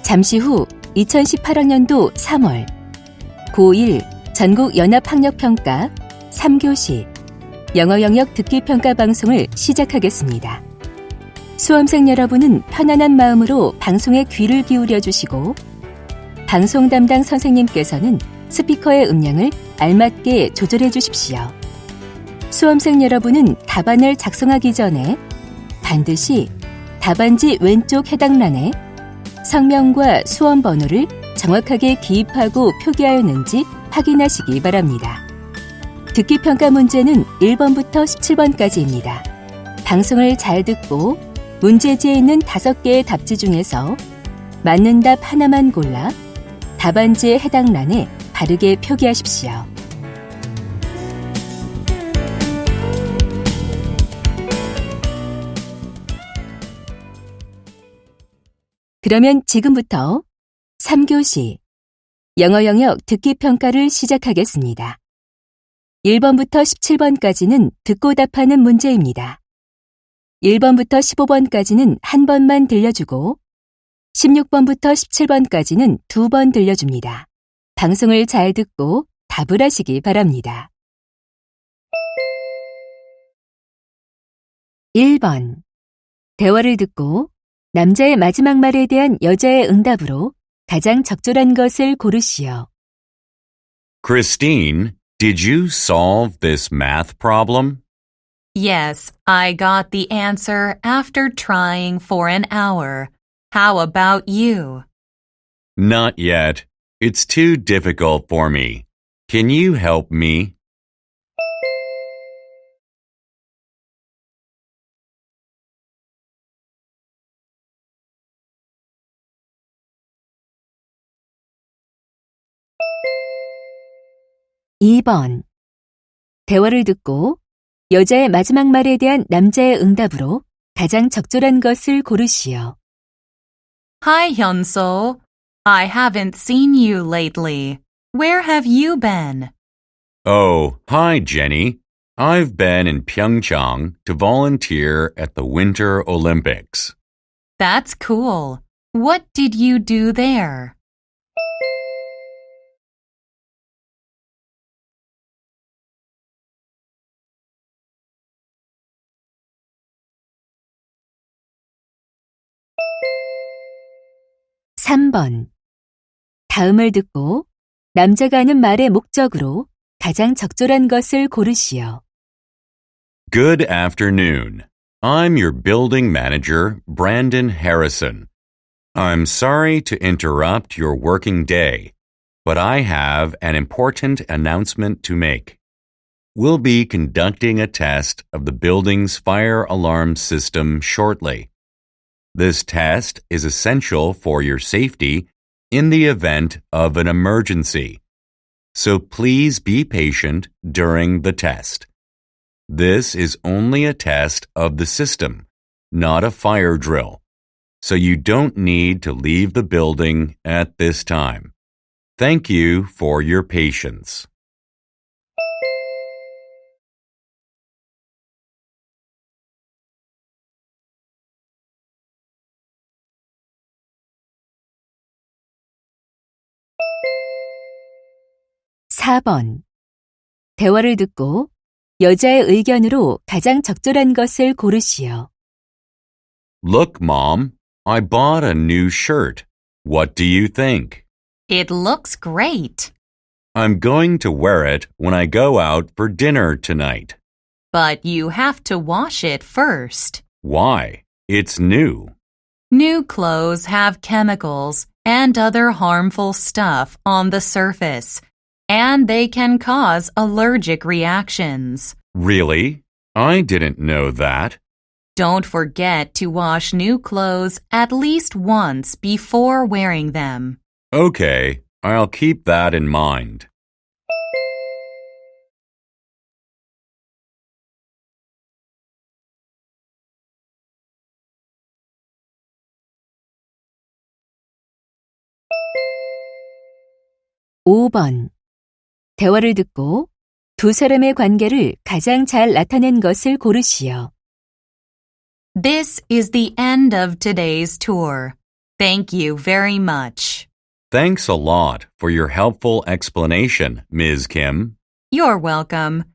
잠시 후 2018학년도 3월 고1 전국연합학력평가 3교시 영어 영역 듣기평가 방송을 시작하겠습니다. 수험생 여러분은 편안한 마음으로 방송에 귀를 기울여 주시고 방송 담당 선생님께서는 스피커의 음량을 알맞게 조절해 주십시오. 수험생 여러분은 답안을 작성하기 전에 반드시 답안지 왼쪽 해당란에 성명과 수험 번호를 정확하게 기입하고 표기하였는지 확인하시기 바랍니다. 듣기평가 문제는 1번부터 17번까지입니다. 방송을 잘 듣고 문제지에 있는 5개의 답지 중에서 맞는 답 하나만 골라 답안지의 해당 란에 바르게 표기하십시오. 그러면 지금부터 3교시 영어 영역 듣기평가를 시작하겠습니다. 1번부터 17번까지는 듣고 답하는 문제입니다. 1번부터 15번까지는 한 번만 들려주고 16번부터 17번까지는 2번 들려줍니다. 방송을 잘 듣고 답을 하시기 바랍니다. 1번. 대화를 듣고 남자의 마지막 말에 대한 여자의 응답으로 가장 적절한 것을 고르시오. Christine, did you solve this math problem? Yes, I got the answer after trying for an hour. How about you? Not yet. It's too difficult for me. Can you help me? (2번) 대화를 듣고 여자의 마지막 말에 대한 남자의 응답으로 가장 적절한 것을 고르시오. Hi, Hyunso. I haven't seen you lately. Where have you been? Oh, hi, Jenny. I've been in Pyeongchang to volunteer at the Winter Olympics. That's cool. What did you do there? (3번) 다음을 듣고 남자가 하는 말의 목적으로 가장 적절한 것을 고르시오. Good afternoon. I'm your building manager, Brandon Harrison. I'm sorry to interrupt your working day, but I have an important announcement to make. We'll be conducting a test of the building's fire alarm system shortly. This test is essential for your safety in the event of an emergency. So please be patient during the test. This is only a test of the system, not a fire drill. So you don't need to leave the building at this time. Thank you for your patience. (4번) 대화를 듣고 여자의 의견으로 가장 적절한 것을 고르시오. Look, Mom, I bought a new shirt. What do you think? It looks great. I'm going to wear it when I go out for dinner tonight. But you have to wash it first. Why? It's new. New clothes have chemicals and other harmful stuff on the surface, and they can cause allergic reactions. Really? I didn't know that. Don't forget to wash new clothes at least once before wearing them. Okay, I'll keep that in mind. (5번) 대화를 듣고 두 사람의 관계를 가장 잘 나타낸 것을 고르시오. This is the end of today's tour. Thank you very much. Thanks a lot for your helpful explanation, Ms. Kim. You're welcome.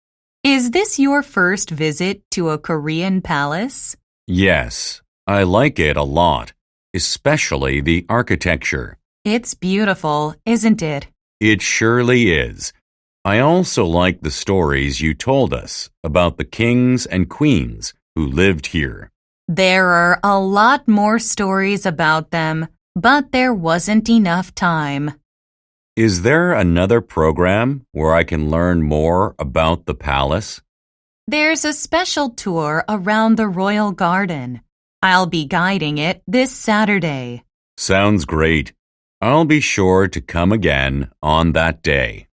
Is this your first visit to a Korean palace? Yes, I like it a lot, especially the architecture. It's beautiful, isn't it? It surely is. I also like the stories you told us about the kings and queens who lived here. There are a lot more stories about them, but there wasn't enough time. Is there another program where I can learn more about the palace? There's a special tour around the royal garden. I'll be guiding it this Saturday. Sounds great. I'll be sure to come again on that day.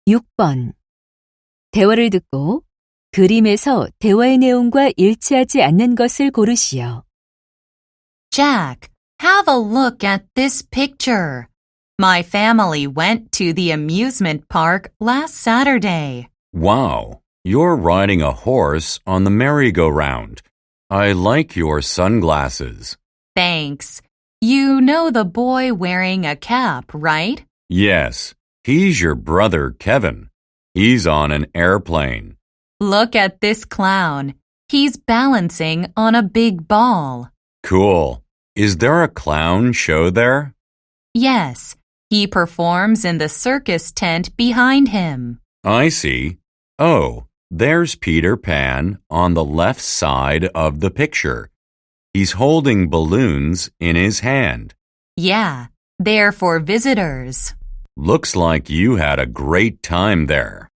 6번. 대화를 듣고 그림에서 대화의 내용과 일치하지 않는 것을 고르시오. Jack, have a look at this picture. My family went to the amusement park last Saturday. Wow, you're riding a horse on the merry-go-round. I like your sunglasses. Thanks. You know the boy wearing a cap, right? Yes, he's your brother Kevin. He's on an airplane. Look at this clown. He's balancing on a big ball. Cool. Is there a clown show there? Yes, he performs in the circus tent behind him. I see. Oh, there's Peter Pan on the left side of the picture. He's holding balloons in his hand. Yeah, they're for visitors. Looks like you had a great time there.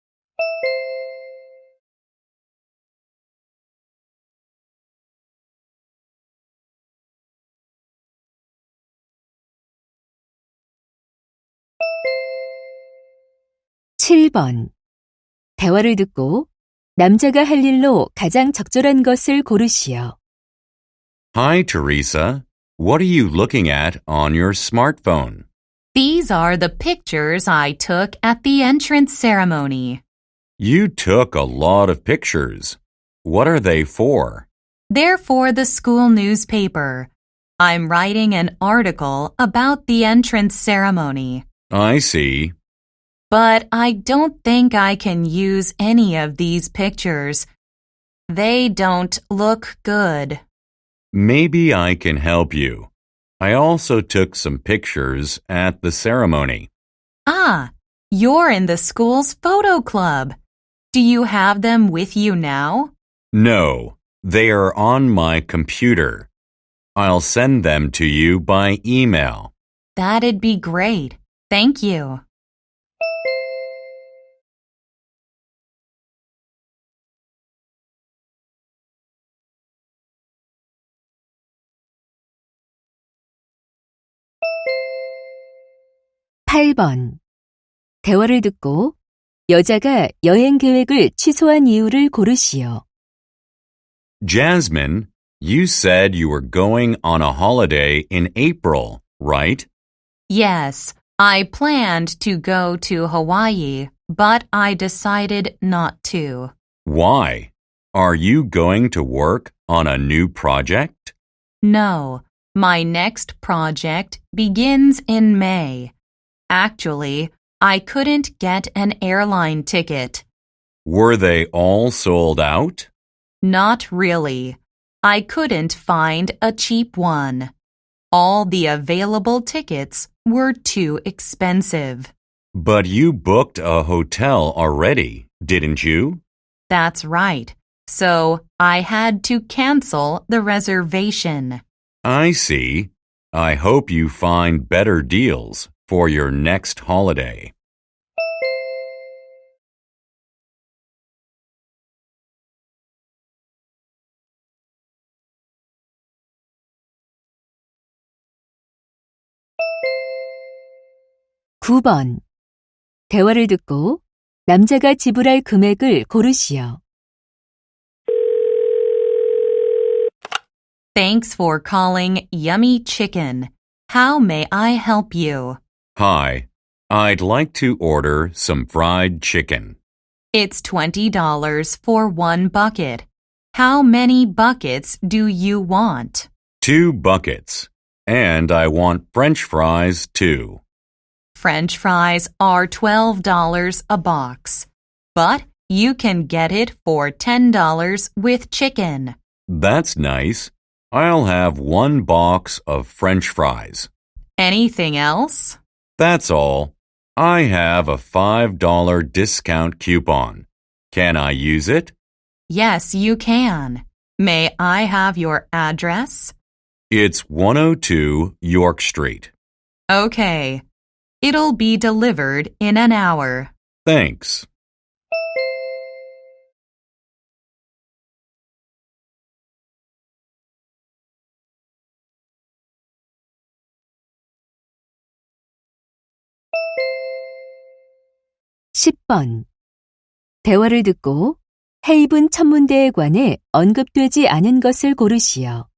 (7번) 대화를 듣고 남자가 할 일로 가장 적절한 것을 고르시오. Hi, Teresa. What are you looking at on your smartphone? These are the pictures I took at the entrance ceremony. You took a lot of pictures. What are they for? They're for the school newspaper. I'm writing an article about the entrance ceremony. I see. But I don't think I can use any of these pictures. They don't look good. Maybe I can help you. I also took some pictures at the ceremony. Ah, you're in the school's photo club. Do you have them with you now? No, they are on my computer. I'll send them to you by email. That'd be great. Thank you. (8번) 대화를 듣고 여자가 여행 계획을 취소한 이유를 고르시오. Jasmine, you said you were going on a holiday in April, right? Yes, I planned to go to Hawaii, but I decided not to. Why? Are you going to work on a new project? No, my next project begins in May. Actually, I couldn't get an airline ticket. Were they all sold out? Not really. I couldn't find a cheap one. All the available tickets were too expensive. But you booked a hotel already, didn't you? That's right. So I had to cancel the reservation. I see. I hope you find better deals for your next holiday. (9번) 대화를 듣고 남자가 지불할 금액을 고르시오. Thanks for calling Yummy Chicken. How may I help you? Hi, I'd like to order some fried chicken. It's $20 for one bucket. How many buckets do you want? 2 buckets. And I want French fries too. French fries are $12 a box, but you can get it for $10 with chicken. That's nice. I'll have 1 box of French fries. Anything else? That's all. I have a $5 discount coupon. Can I use it? Yes, you can. May I have your address? It's 102 York Street. Okay. It'll be delivered in an hour. Thanks. (10번) 대화를 듣고 해입은 첫 문제에 관해 언급되지 않은 것을 고르시오.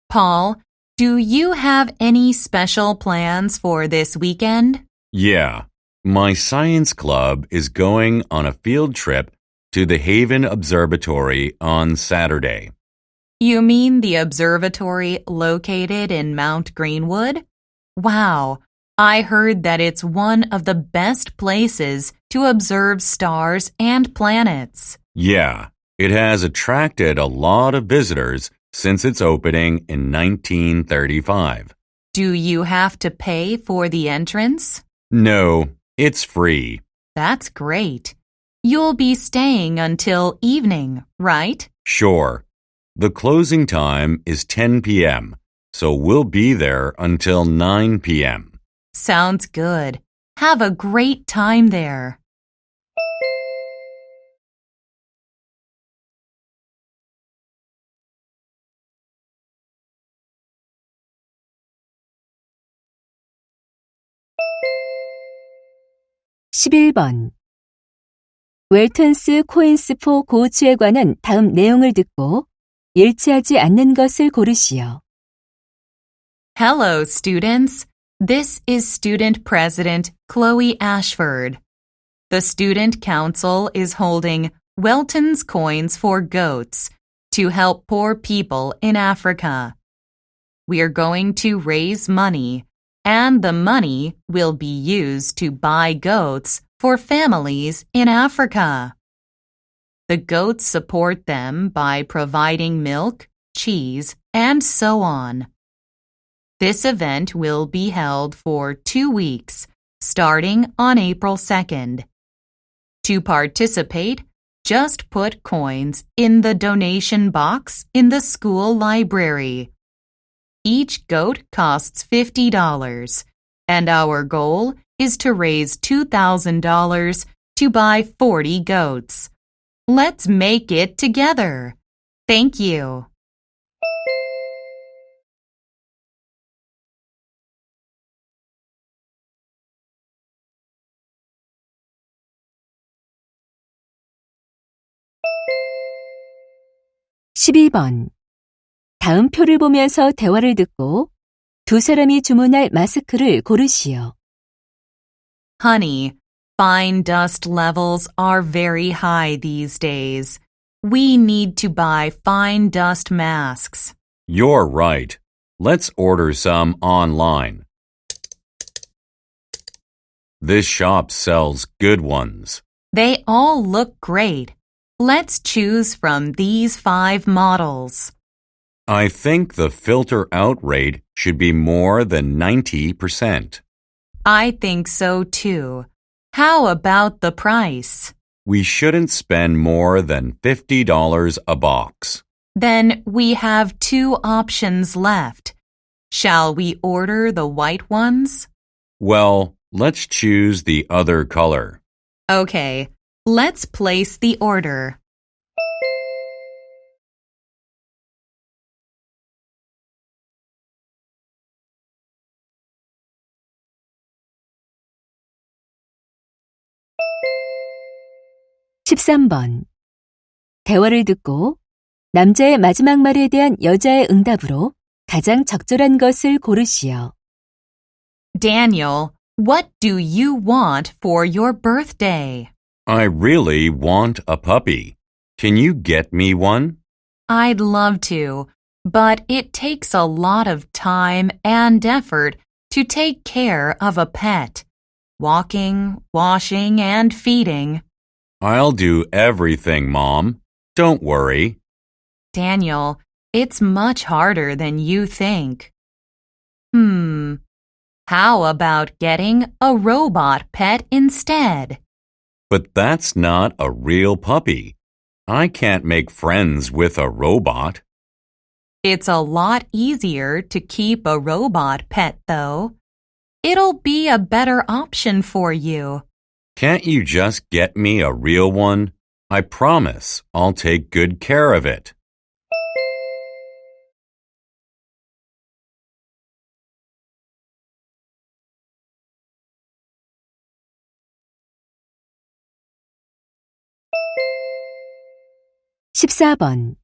Paul, do you have any special plans for this weekend? Yeah, my science club is going on a field trip to the Haven Observatory on Saturday. You mean the observatory located in Mount Greenwood? Wow, I heard that it's one of the best places to observe stars and planets. Yeah, it has attracted a lot of visitors since its opening in 1935. Do you have to pay for the entrance? No, it's free. That's great. You'll be staying until evening, right? Sure. The closing time is 10 p.m., so we'll be there until 9 p.m. Sounds good. Have a great time there. (11번) 웰턴스 코인스포 고우츠에 관한 다음 내용을 듣고 일치하지 않는 것을 고르시오. Hello, students. This is Student President Chloe Ashford. The Student Council is holding Welton's Coins for Goats to help poor people in Africa. We are going to raise money, and the money will be used to buy goats for families in Africa. The goats support them by providing milk, cheese, and so on. This event will be held for 2 weeks, starting on April 2nd. To participate, just put coins in the donation box in the school library. Each goat costs $50, and our goal is to raise $2,000 to buy 40 goats. Let's make it together. Thank you. (12번) 다음 표를 보면서 대화를 듣고 두 사람이 주문할 마스크를 고르시오. Honey, fine dust levels are very high these days. We need to buy fine dust masks. You're right. Let's order some online. This shop sells good ones. They all look great. Let's choose from these 5 models. I think the filter out rate should be more than 90%. I think so too. How about the price? We shouldn't spend more than $50 a box. Then we have 2 options left. Shall we order the white ones? Well, let's choose the other color. Okay, let's place the order. (13번) 대화를 듣고 남자의 마지막 말에 대한 여자의 응답으로 가장 적절한 것을 고르시오. Daniel, what do you want for your birthday? I really want a puppy. Can you get me one? I'd love to, but it takes a lot of time and effort to take care of a pet. Walking, washing, and feeding. I'll do everything, Mom. Don't worry. Daniel, it's much harder than you think. How about getting a robot pet instead? But that's not a real puppy. I can't make friends with a robot. It's a lot easier to keep a robot pet, though. It'll be a better option for you. Can't you just get me a real one? I promise I'll take good care of it. (14번)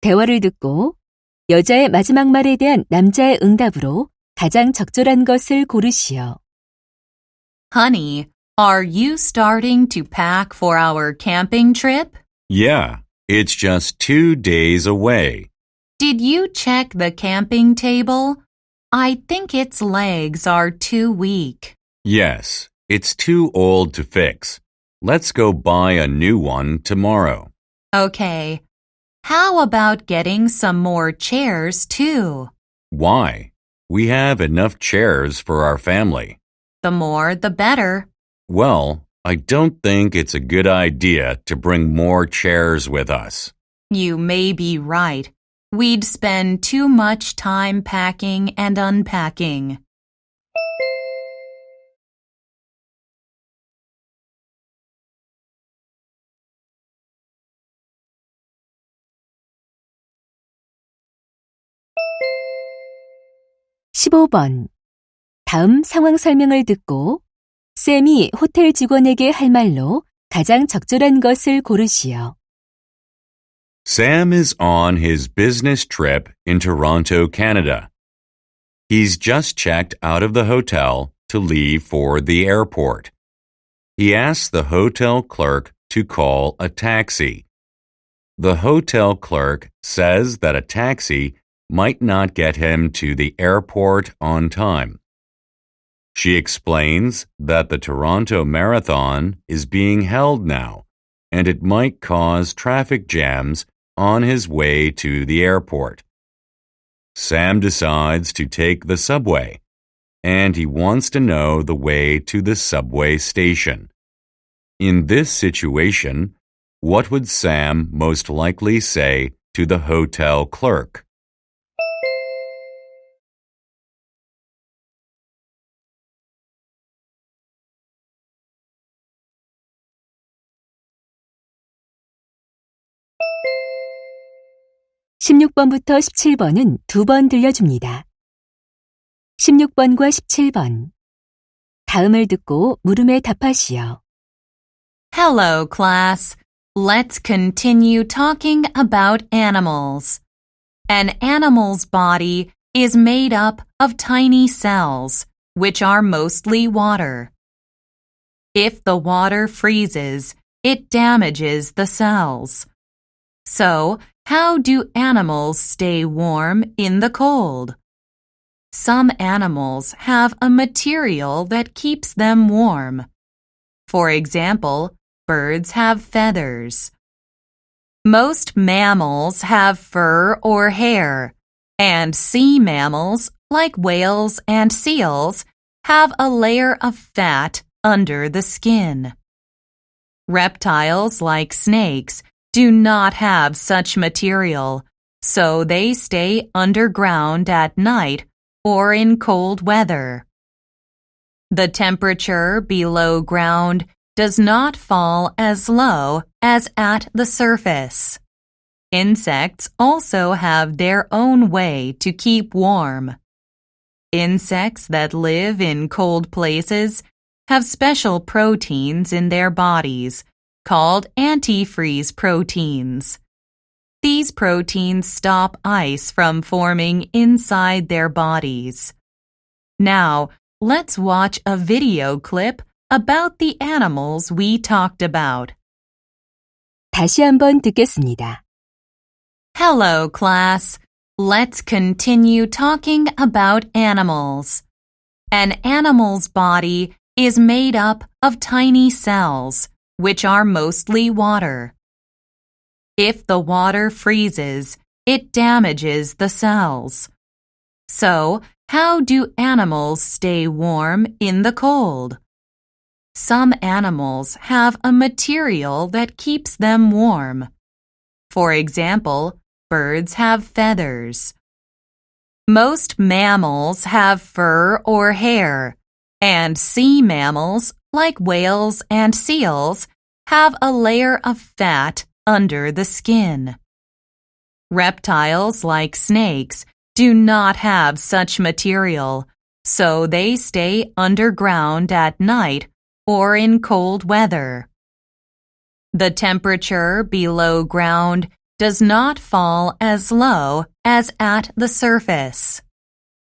대화를 듣고 여자의 마지막 말에 대한 남자의 응답으로 가장 적절한 것을 고르시오. Honey, are you starting to pack for our camping trip? Yeah, it's just 2 days away. Did you check the camping table? I think its legs are too weak. Yes, it's too old to fix. Let's go buy a new one tomorrow. Okay. How about getting some more chairs, too? Why? We have enough chairs for our family. The more, the better. Well, I don't think it's a good idea to bring more chairs with us. You may be right. We'd spend too much time packing and unpacking. (15번) 다음 상황 설명을 듣고 쌤이 호텔 직원에게 할 말로 가장 적절한 것을 고르시오. Sam is on his business trip in Toronto, Canada. He's just checked out of the hotel to leave for the airport. He asked the hotel clerk to call a taxi. The hotel clerk says that a taxi might not get him to the airport on time. She explains that the Toronto Marathon is being held now, and it might cause traffic jams on his way to the airport. Sam decides to take the subway, and he wants to know the way to the subway station. In this situation, what would Sam most likely say to the hotel clerk? (16번부터 17번은 2번 들려줍니다. 16번과 17번 다음을 듣고 물음에 답하시오. Hello, class. Let's continue talking about animals. An animal's body is made up of tiny cells, which are mostly water. If the water freezes, it damages the cells. So, how do animals stay warm in the cold? Some animals have a material that keeps them warm. For example, birds have feathers. Most mammals have fur or hair, and sea mammals, like whales and seals, have a layer of fat under the skin. Reptiles, like snakes, do not have such material, so they stay underground at night or in cold weather. The temperature below ground does not fall as low as at the surface. Insects also have their own way to keep warm. Insects that live in cold places have special proteins in their bodies called antifreeze proteins. These proteins stop ice from forming inside their bodies. Now, let's watch a video clip about the animals we talked about. 다시 한번 듣겠습니다. Hello, class. Let's continue talking about animals. An animal's body is made up of tiny cells, which are mostly water. If the water freezes, it damages the cells. So, how do animals stay warm in the cold? Some animals have a material that keeps them warm. For example, birds have feathers. Most mammals have fur or hair, and sea mammals, like whales and seals, have a layer of fat under the skin. Reptiles like snakes do not have such material, so they stay underground at night or in cold weather. The temperature below ground does not fall as low as at the surface.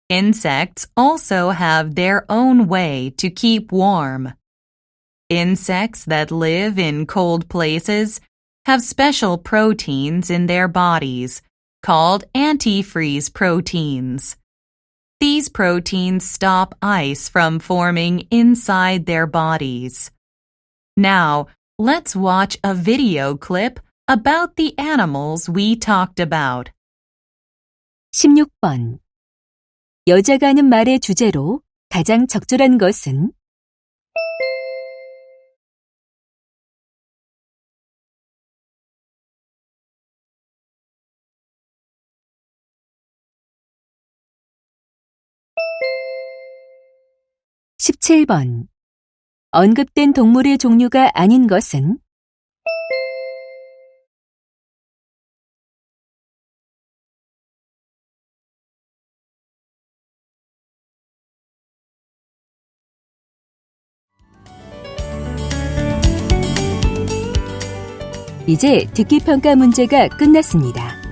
Insects also have their own way to keep warm. Insects that live in cold places have special proteins in their bodies called antifreeze proteins. These proteins stop ice from forming inside their bodies. Now, let's watch a video clip about the animals we talked about. 16번. 여자가 하는 말의 주제로 가장 적절한 것은? 17번. 언급된 동물의 종류가 아닌 것은? '이제 듣기평가 문제가 끝났습니다.